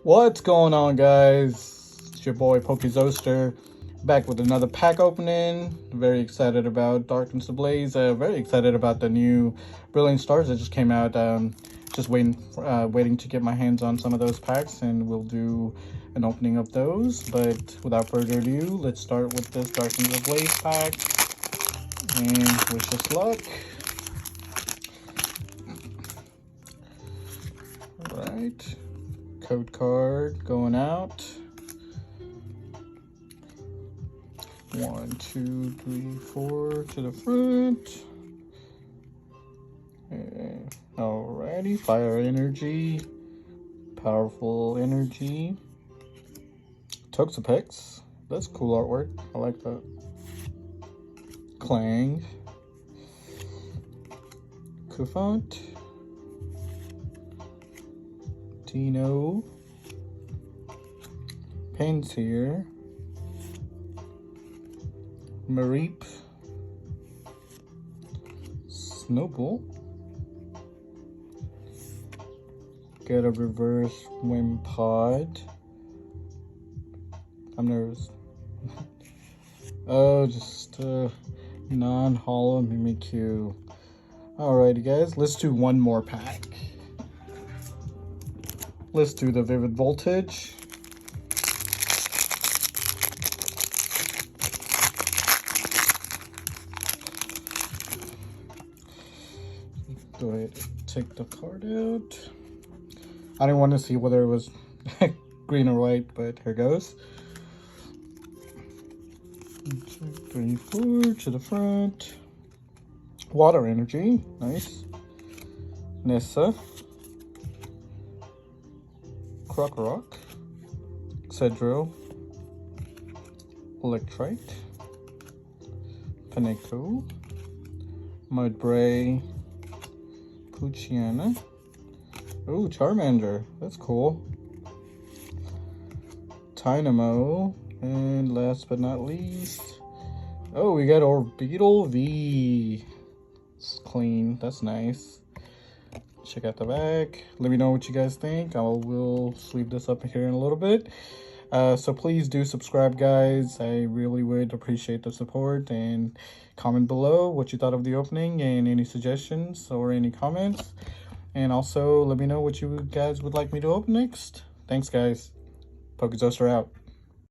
What's going on, guys? It's your boy PokeZoster back with another pack opening. Very excited about Darkness Ablaze. Very excited about the new Brilliant Stars that just came out. Just waiting to get my hands on some of those packs, and we'll do an opening of those. But without further ado, let's start with this Darkness Ablaze pack and wish us luck. All right. Code card going out. 1, 2, 3, 4 to the front. Alrighty, fire energy, powerful energy, Toxapex. That's cool artwork. I like that. Clang, Kufant, Dino, Panseer, Mareep, Snowball, get a reverse Wimpod. I'm nervous. Oh, just non-hollow Mimikyu. Alrighty, guys, let's do one more pack. Let's do the Vivid Voltage. Go ahead and take the card out. I didn't want to see whether it was green or white, but here goes. 1, 2, 3, 4 to the front. Water energy, nice. Nissa. Krokorok, Cedro, Electrite, Paneco, Mudbray, Poochyena. Oh, Charmander, that's cool. Dynamo, and last but not least, oh, we got Orbeetle V. It's clean, that's nice. Check out the back. Let me know what you guys think. I will sleeve this up here in a little bit. So please do subscribe, guys. I really would appreciate the support, and comment below what you thought of the opening and any suggestions or any comments. And also let me know what you guys would like me to open next. Thanks, guys. PokeZoster out.